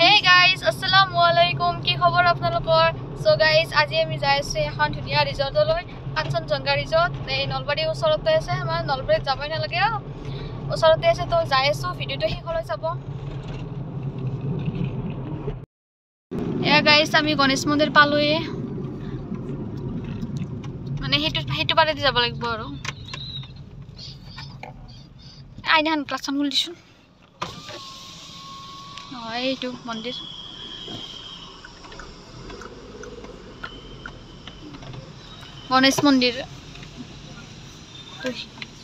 Hey guys, Assalamualaikum. কি খবৰ আপোনালোকৰ? So guys, আজি আমি যাই আছো এখন ধুনীয়া ৰিজৰ্টলৈ, কাঞ্চনজংঘা ৰিজৰ্ট। এই নলবাৰীৰ ওচৰতে আছে, আমাৰ নলবাৰীত যাবই নালাগে, ওচৰতে আছে। তো যাই আছো, ভিডিঅ'টো শেষলৈ চাব। এয়া গাইজ, আমি গণেশ মন্দিৰ পালোয়ে, মানে সেইটো পাৰেদি যাব লাগিব আৰু। আইনাখন ক্লাছখন খুলি দিছোঁ। এইটো মন্দিৰ, গণেশ মন্দিৰ।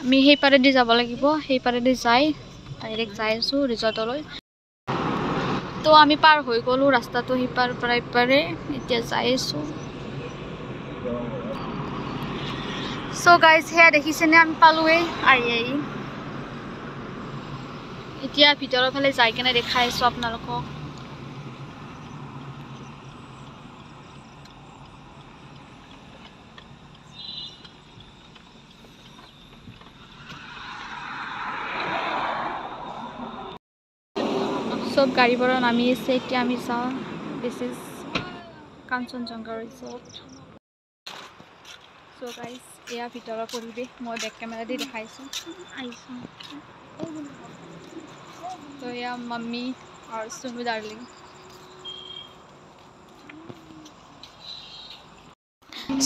আমি সেই পাৰেদি যাব লাগিব, সেই পাৰেদি যাই ডাইৰেক্ট যাই আছো ৰিজৰ্টলৈ। তো আমি পাৰ হৈ গ'লো ৰাস্তাটো, সিপাৰ পৰা ইপাৰে, এতিয়া যাই আছো। চ' গাইজ, সেয়া দেখিছেনে, আমি পালোৱেই আহি। এতিয়া ভিতৰৰ ফালে যাই কেনে দেখাই আছো আপোনালোকক। চব গাড়ীবোৰৰ নামি আছে, এতিয়া আমি চাওঁ। This is Kanchenjunga resort. So' guys, এয়া ভিতৰৰ পৰিৱেশ, মই বেক কেমেৰা দি দেখাইছোঁ। তো এয়া মাম্মি আৰু চুনু ডাৰ্লিং।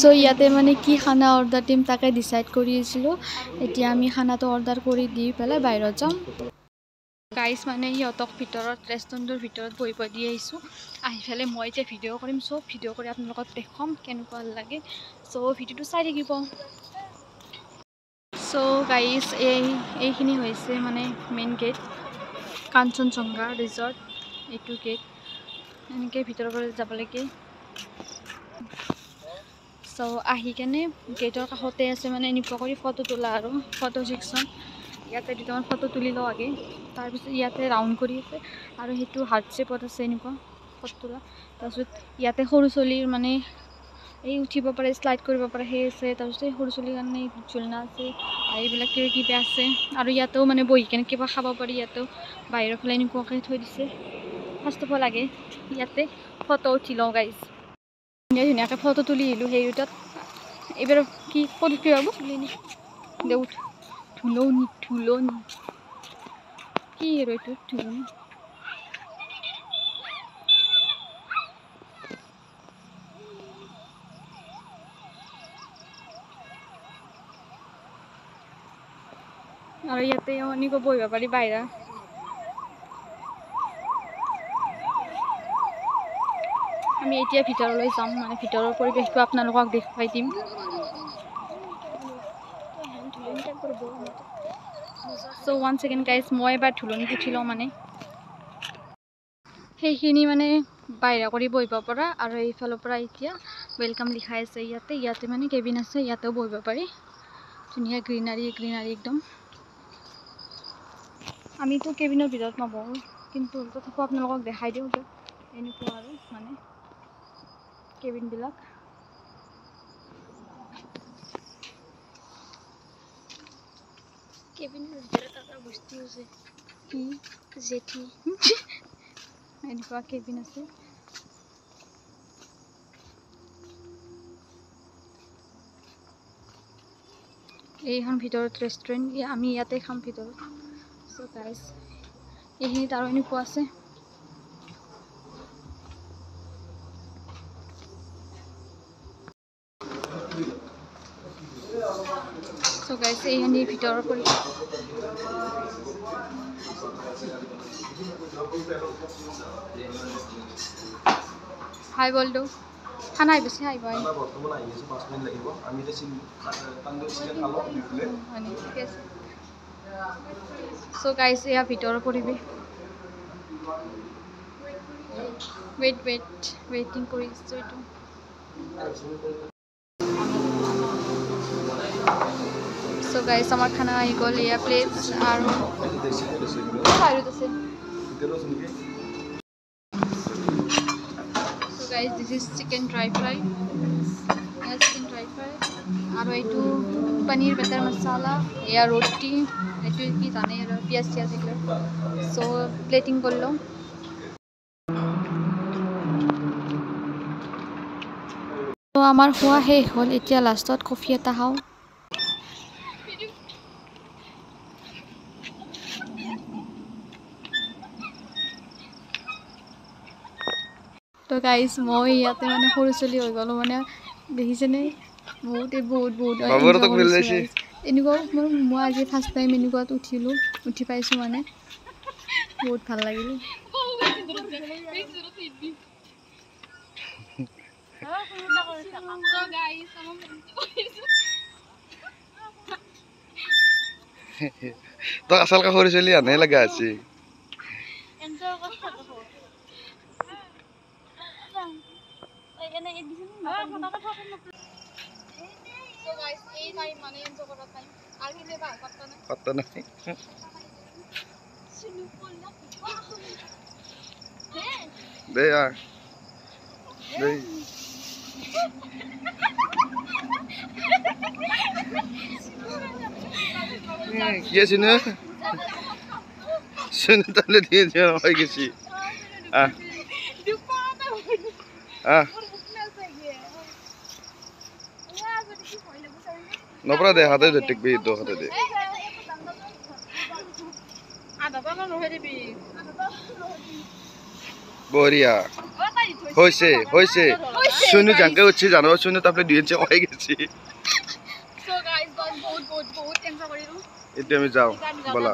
চ' ইয়াতে মানে কি খানা অৰ্ডাৰ দিম তাকে ডিচাইড কৰি আছিলোঁ। এতিয়া আমি খানাটো অৰ্ডাৰ কৰি দি পেলাই বাহিৰত যাম। গাইজ, মানে সিহঁতক ভিতৰত, ৰেষ্টুৰেণ্টৰ ভিতৰত বহিব দি আহিছোঁ। আহি পেলাই মই এতিয়া ভিডিঅ' কৰিম, চব ভিডিঅ' কৰি আপোনালোকক দেখুৱাম কেনেকুৱা লাগে। চ' ভিডিঅ'টো চাই থাকিব। চ' গাইজ, এইখিনি হৈছে মানে মেইন গেট, কাঞ্চনজংঘা ৰিজৰ্ট। এইটো গেট, এনেকৈ ভিতৰৰ পৰা যাব লাগে। চ' আহি কেনে গেটৰ কাষতে আছে মানে এনেকুৱা কৰি ফটো তোলা আৰু ফটো ছেকশ্যন। ইয়াতে দুটামান ফটো তুলি লওঁ আগে, তাৰপিছত ইয়াতে ৰাউণ্ড কৰি আছে আৰু সেইটো হাৰ্ট শ্বেপত আছে, এনেকুৱা ফটো তোলা। তাৰপিছত ইয়াতে সৰু ছোৱালীৰ মানে এই উঠিব পাৰে, শ্লাইড কৰিব পাৰে, সেই আছে। তাৰপিছত এই সৰু ছোৱালীৰ কাৰণে ঝুলনা আছে, এইবিলাক কিবা আছে। আৰু ইয়াতেও মানে বহি কেনে কিবা খাব পাৰি। ইয়াতেও বাহিৰৰ ফালে এনেকুৱাকৈ থৈ দিছে। ফাৰ্ষ্ট অফ অল আগে ইয়াতে ফটো উঠি লওঁ গাইজ। ধুনীয়াকৈ ফটো তুলি আহিলোঁ সেই দুটাত। এইবাৰ কি ফটো কি হ'ব দে, উঠ। ধুলনি কি আৰু এইটো ধুলনি। আৰু ইয়াতে এনেকুৱা বহিব পাৰি বাহিৰা। আমি এতিয়া ভিতৰলৈ যাম, মানে ভিতৰৰ পৰিৱেশটো আপোনালোকক দেখুৱাই দিম। চ' 1 ছেকেণ্ড গাইজ, মই এবাৰ ধুলনিত উঠি লওঁ। মানে সেইখিনি মানে বাহিৰা কৰি বহিব পৰা, আৰু এইফালৰ পৰা এতিয়া ৱেলকাম লিখাই আছে। ইয়াতে মানে কেবিন আছে, ইয়াতেও বহিব পাৰি। ধুনীয়া গ্ৰীনাৰী একদম। আমিতো কেবিনৰ ভিতৰত নবহোঁ, কিন্তু তথাপিও আপোনালোকক দেখাই দিওঁ যে এনেকুৱা আৰু মানে কেবিনবিলাক। কেবিনৰ ভিতৰত এটা বস্তু আছে, জেঠি। এনেকুৱা কেবিন আছে। এইখন ভিতৰত ৰেষ্টুৰেণ্ট, আমি ইয়াতে খাম ভিতৰত। চ' গাইজ, এইখিনিত আৰু এনেকুৱা আছে। চ' গাইজ, এইখিনি ভিতৰৰ পৰিৱেশ। হাই বলটো খানা আহিছে, হাই বই। চ' গাইজ, এয়া ভিতৰৰ পৰিৱেশ। ৱেইটিং কৰি আছোঁ এইটো। চ' গাইজ, আমাৰ খানা আহি গ'ল। এয়া প্লেট আৰু বাহিৰত আছে। So' guys, this is chicken dry fry. আৰু এইটো পনীৰ বাটাৰ মচালা, এয়া ৰুটি, এইটো কি জানে আৰু পিঁয়াজ চিয়াজ এইবিলাক। চ' প্লেটিং কৰি লওঁ। আমাৰ খোৱা শেষ হ'ল এতিয়া লাষ্টত কফি এটা খাওঁ তো গাইজ মই ইয়াতে মানে সৰু চলি হৈ গ'লো মানে দেখিছেনে বহুত এনেকুৱা মই আজি ফাৰ্ষ্ট টাইম এনেকুৱাত উঠি পাইছোঁ মানে বহুত ভাল লাগিল তো আচল কাষৰি চলি আনে লগা আছে পাত্তা নাই দে আর দে কি আছে না শুনে তাহলে দিয়ে দিয়ে হয়ে গেছি নপরা দে হাতে দে টিকবি তো হাতে দে বঢ়িয়া হয়েছে হয়েছে শুনু জাঙ্কে উঠছি জানো শুনু তারপরে দুই ইঞ্চি হয়ে গেছি এতিয়া আমি যাও বলা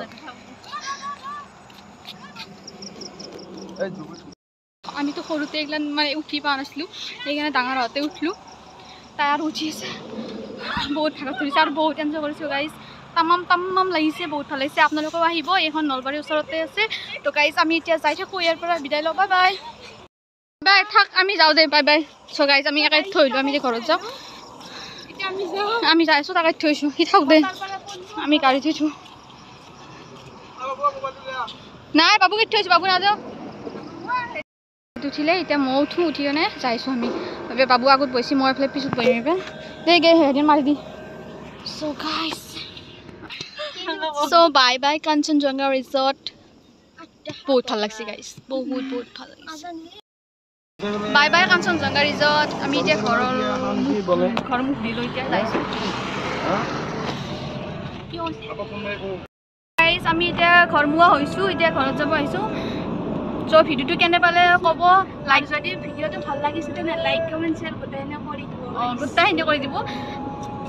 আমি তো সৰুতে এইগিলান মানে উঠি পোৱা নাছিলোঁ সেইকাৰণে ডাঙৰ হওঁতে উঠলোঁ তাই আৰু উঠি আছে বহুত ভাগত ধৰিছে আৰু বহুত এনজয় কৰিছোঁ গাইজ তামাম লাগিছে বহুত ভাল লাগিছে আপোনালোকেও আহিব এইখন নলবাৰীৰ ওচৰতে আছে তো গাইজ আমি এতিয়া যাই থাকোঁ ইয়াৰ পৰা বিদায় লওঁ বাই বাই বাই থাক আমি যাওঁ দে বাই বাই চ' গাইজ আমি একাই থৈলোঁ আমি যে ঘৰত যাওঁ আমি যাই আছোঁ তাকে থৈছোঁ সি থাক দে আমি গাড়ী থৈছোঁ নাই বাবুকে থৈছোঁ বাবু নাযাওঁ উঠিলে এতিয়া মই উঠোঁ উঠি কেনে যাইছোঁ আমি বাবু আগত বহিছে মই এইফালে পিছত বহিম এইবাৰ দে গে হেৰিন মাৰি দি so' guys so' bye bye Kanchenjunga resort বহুত ভাল লাগিছে গাইজ বহুত ভাল লাগিছে বাই বাই কাঞ্চনজংঘা ৰিজৰ্ট আমি এতিয়া ঘৰৰ মুখ দিলোঁ এতিয়া যাইছোঁ গাইজ আমি এতিয়া ঘৰমুৱা হৈছোঁ এতিয়া ঘৰত যাব আহিছোঁ চ' ভিডিঅ'টো কেনে পালে ক'ব লাইক যদি ভিডিঅ'টো ভাল লাগিছে তেনে লাইক কমেণ্ট শ্বেয়াৰ গোটেইখিনি কৰি দিব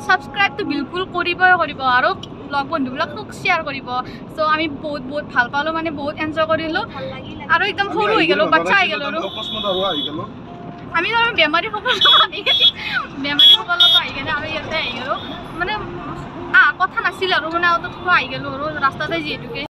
ছাবস্ক্ৰাইবটো বিলকুল কৰিবই কৰিব আৰু লগ বন্ধুবিলাকক শ্বেয়াৰ কৰিব চ' আমি বহুত ভাল পালোঁ মানে বহুত এনজয় কৰিলোঁ আৰু একদম সৰু হৈ গ'লোঁ বাচ্চা হৈ গ'লোঁ আৰু আমি বেমাৰীসকলৰ আহি কেনে আমি ইয়াতে আহি গ'লোঁ মানে কথা নাছিল আৰু মানে আহি গ'লোঁ আৰু ৰাস্তাতে যিহেতুকে